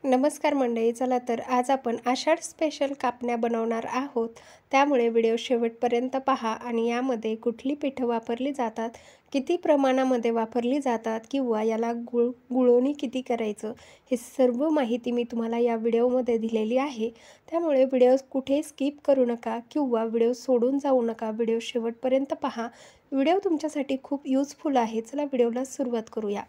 नमस्कार मंडळी, चला तर आज आपण आषाढ स्पेशल कापण्या बनवणार आहोत. त्यामुळे व्हिडिओ शेवटपर्यंत पहा आणि यामध्ये कुठली पिठं वापरली जातात, किती प्रमाणामध्ये वापरली जातात किंवा याला गुळवणी किती करायचं, हे सर्व माहिती मी तुम्हाला या व्हिडिओमध्ये दिलेली आहे. त्यामुळे व्हिडिओ कुठे स्किप करू नका किंवा व्हिडिओ सोडून जाऊ नका. व्हिडिओ शेवटपर्यंत पहा. व्हिडिओ तुमच्यासाठी खूप युजफुल आहे. चला व्हिडिओला सुरुवात करूया.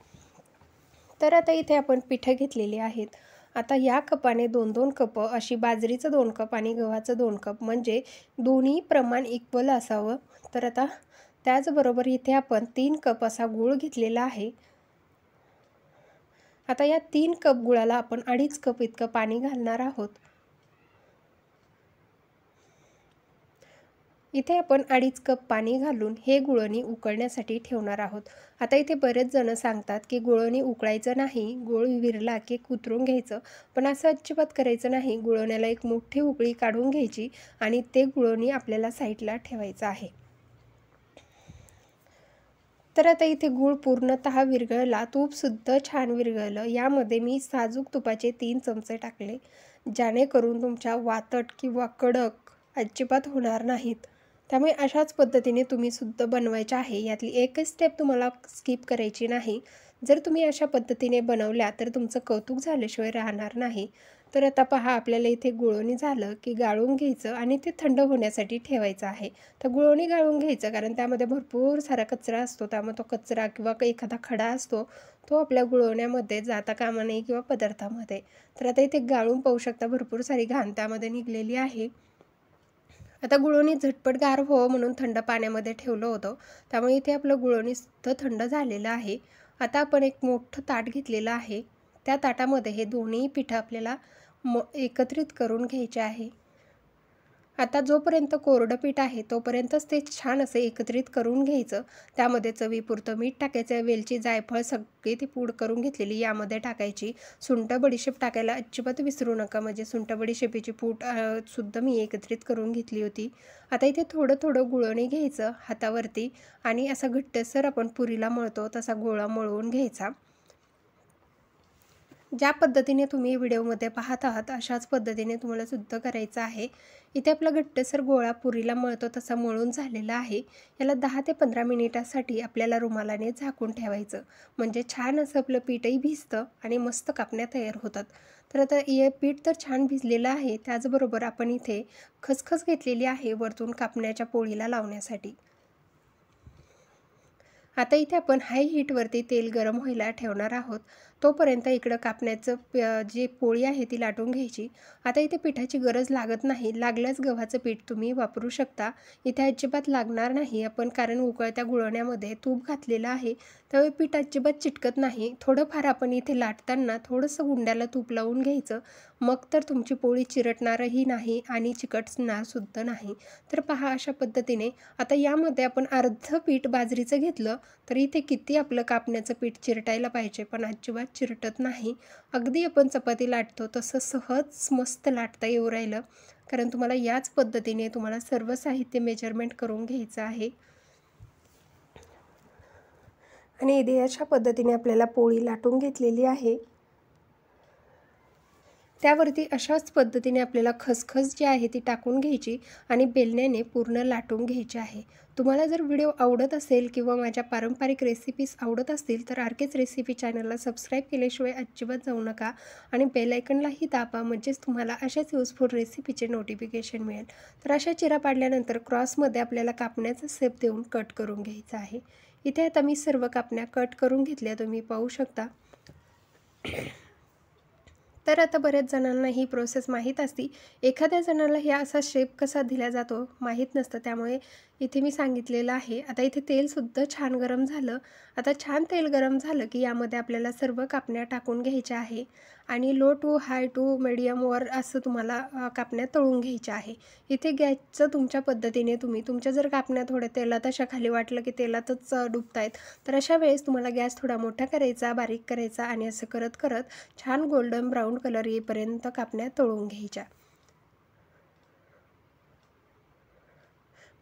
तर आता इथे आपण पिठं घेतलेली आहेत. आता या कपाने 2-2 कप अशी बाजरीचं 2 कप आणि गव्हाचं 2 कप म्हणजे दोन्ही प्रमाण इक्वल असावं. तर आता त्याचबरोबर इथे आपण 3 कप असा गूळ घेतलेला आहे. आता या 3 कप गुळाला आपण 2.5 कप इतकं पाणी घालणार आहोत. इथे आपण 2.5 कप पाणी घालून हे गुळवणी उकळण्यासाठी ठेवणार आहोत. आता इथे बरेच जण सांगतात की गुळवणी उकळायचं नाही, गूळ विरला की उतरून घ्यायचं. पण असं अजिबात करायचं नाही. गुळवण्याला एक मोठी उकळी काढून घ्यायची आणि ते गुळवणी आपल्याला साईडला ठेवायचं आहे. तर आता इथे गूळ पूर्णतः विरघळला, तूपसुद्धा छान विरघळलं. यामध्ये मी साजूक तुपाचे 3 चमचे टाकले, जेणेकरून तुमच्या वातट किंवा कडक अजिबात होणार नाहीत. त्यामुळे अशाच पद्धतीने तुम्ही सुद्धा बनवायचे आहे. यातली एकच स्टेप तुम्हाला स्किप करायची नाही. जर तुम्ही अशा पद्धतीने बनवल्या तर तुमचं कौतुक झाल्याशिवाय राहणार नाही. तर आता पहा, आपल्याला इथे गुळवणी झालं की गाळून घ्यायचं आणि ते थंड होण्यासाठी ठेवायचं आहे. तर गुळवणी गाळून घ्यायचं, कारण त्यामध्ये भरपूर सारा कचरा असतो. त्यामुळे तो कचरा किंवा एखादा खडा असतो, तो आपल्या गुळवण्यामध्ये जाता कामा नये किंवा पदार्थामध्ये. तर आता इथे गाळून पाहू शकता, भरपूर सारी घाण त्यामध्ये निघलेली आहे. आता गुळवणी झटपट गार व्हावं म्हणून थंड पाण्यामध्ये ठेवलं होतं. त्यामुळे इथे आपलं गुळवणी सुद्धा थंड झालेलं आहे. आता आपण एक मोठं ताट घेतलेलं आहे. त्या ताटामध्ये हे दोन्ही पिठं आपल्याला एकत्रित करून घ्यायचे आहे. आता जोपर्यंत कोरडं पीठ आहे तोपर्यंतच ते छान असे एकत्रित करून घ्यायचं. त्यामध्ये चवीपुरतं मीठ टाकायचं, वेलची, जायफळ सगळी ती पूड करून घेतलेली यामध्ये टाकायची. सुंठ बडीशेप टाकायला अजिबात विसरू नका, म्हणजे सुंठ बडीशेपीची पूड सुद्धा मी एकत्रित करून घेतली होती. आता इथे थोडं थोडं गुळवणी घ्यायचं हातावरती आणि असा घट्टसर आपण पुरीला मळतो तसा गोळा मळवून घ्यायचा. ज्या पद्धतीने तुम्ही व्हिडिओमध्ये पाहत आहात अशाच पद्धतीने तुम्हाला सुद्धा करायचं आहे. इथे आपला घट्टसर गोळा पुरीला मळतो तसा मळून झालेला आहे. याला 10 ते 15 मिनिटासाठी आपल्याला रुमालाने झाकून ठेवायचं, म्हणजे छान असं आपलं पीठही भिजतं आणि मस्त कापण्या तयार होतात. तर आता हे पीठ तर छान भिजलेलं आहे. त्याचबरोबर आपण इथे खसखस घेतलेली आहे वरतून कापण्याच्या पोळीला लावण्यासाठी. आता इथे आपण हाय हीटवरती तेल गरम व्हायला ठेवणार आहोत. तोपर्यंत इकडं कापण्याचं जी पोळी आहे ती लाटून घ्यायची. आता इथे पिठाची गरज लागत नाही. लागल्यास गव्हाचं पीठ तुम्ही वापरू शकता. इथे अजिबात लागणार नाही आपण, कारण उकळत्या गुळवण्यामध्ये तूप घातलेलं आहे. त्यामुळे पीठ अजिबात चिटकत नाही. थोडंफार आपण इथे लाटताना थोडंसं गुंड्याला तूप लावून घ्यायचं. मग तर तुमची पोळी चिरटणारही नाही आणि चिकटणारसुद्धा नाही. तर पहा अशा पद्धतीने. आता यामध्ये आपण अर्धं पीठ बाजरीचं घेतलं तर इथे किती आपलं कापण्याचं पीठ चिरटायला पाहिजे, पण अजिबात चिरटत नाही. अगदी आपण चपाती लाटतो तसं सहज मस्त लाटता येऊ राहिलं, कारण तुम्हाला याच पद्धतीने तुम्हाला सर्व साहित्य मेजरमेंट करून घ्यायचं आहे. आणि इथे अशा पद्धतीने आपल्याला पोळी लाटून घेतलेली आहे. त्यावरती अशाच पद्धतीने आपल्याला खसखस जी आहे ती टाकून घ्यायची आणि बेलण्याने पूर्ण लाटून घ्यायची आहे. तुम्हाला जर व्हिडिओ आवडत असेल किंवा माझ्या पारंपरिक रेसिपीज आवडत असतील तर आरकेच रेसिपी चॅनलला सबस्क्राईब केल्याशिवाय अजिबात जाऊ नका आणि बेल आयकॉनलाही दाबा, म्हणजेच तुम्हाला अशाच युजफुल रेसिपीचे नोटिफिकेशन मिळेल. तर अशा चिरा पाडल्यानंतर क्रॉसमध्ये आपल्याला कापण्याचा शेप देऊन कट करून घ्यायचा आहे. इथे आता मी सर्व कापण्या कट करून घेतल्या, तुम्ही पाहू शकता. तर आता बऱ्याच जणांना ही प्रोसेस माहीत असते. एखाद्या जणाला ह्या असा शेप कसा दिला जातो माहीत नसतं, त्यामुळे इथे मी सांगितलेलं आहे. आता इथे तेलसुद्धा छान गरम झालं. आता छान तेल गरम झालं की यामध्ये आपल्याला सर्व कापण्या टाकून घ्यायच्या आहे आणि लो टू हाय टू मीडियमवर असं तुम्हाला कापण्या तळून घ्यायच्या आहे. इथे गॅसचं तुमच्या पद्धतीने तुम्ही तुमच्या जर कापण्या थोड्या तेलात अशा खाली वाटलं की तेलातच डुबतायत तर अशा वेळेस तुम्हाला गॅस थोडा मोठा करायचा, बारीक करायचा आणि असं करत करत छान गोल्डन ब्राऊन कलर येईपर्यंत कापण्या तळून घ्यायच्या.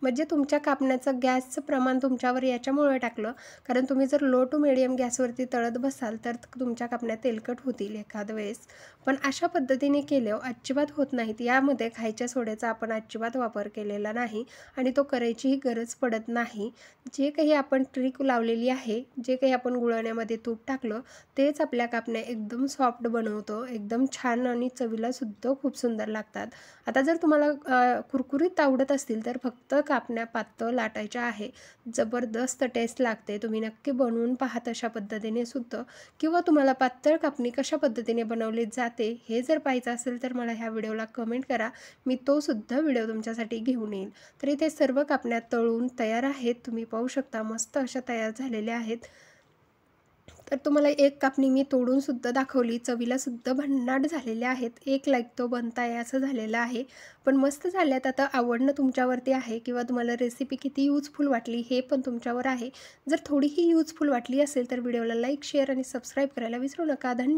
म्हणजे तुमच्या कापण्याचं गॅसचं प्रमाण तुमच्यावर याच्यामुळे टाकलं, कारण तुम्ही जर लो टू मीडियम गॅसवरती तळत बसाल तर तुमच्या कापण्या तेलकट होतील एखाद वेळेस. पण अशा पद्धतीने केल्यावर अजिबात होत नाहीत. यामध्ये खायच्या सोड्याचा आपण अजिबात वापर केलेला नाही आणि तो करायचीही गरज पडत नाही. जे काही आपण ट्रिक लावलेली आहे, जे काही आपण गुळवण्यामध्ये तूप टाकलं, तेच आपल्या कापण्या एकदम सॉफ्ट बनवतो. एकदम छान आणि चवीलासुद्धा खूप सुंदर लागतात. आता जर तुम्हाला कुरकुरीत आवडत असतील तर फक्त कापण्या पातळ लाटायच्या आहे. जबरदस्त टेस्ट लागते. तुम्ही नक्की बनवून पहा तशा पद्धतीने सुद्धा. किंवा तुम्हाला पातळ कापणी कशा पद्धतीने बनवली जाते हे जर पाहायचं असेल तर मला ह्या व्हिडिओला कमेंट करा. मी तो सुद्धा व्हिडिओ तुमच्यासाठी घेऊन येईल. तर इथे सर्व कापण्या तळून तयार आहेत. तुम्ही पाहू शकता मस्त अशा तयार झालेल्या आहेत. तर तुम्हाला एक कापणी मी तोडून सुद्धा दाखवली. चवीला सुद्धा भन्नाट झालेल्या आहेत. एक लाईक तो बनताय असं झालेलं आहे. पण मस्त झाल्यात. आता आवडणं तुमच्यावरती आहे किंवा तुम्हाला रेसिपी किती यूजफुल वाटली हे पण तुमच्यावर आहे. जर थोडीही यूजफुल वाटली असेल तर व्हिडिओला लाईक, शेअर आणि सबस्क्राईब करायला विसरू नका. धन्यवाद.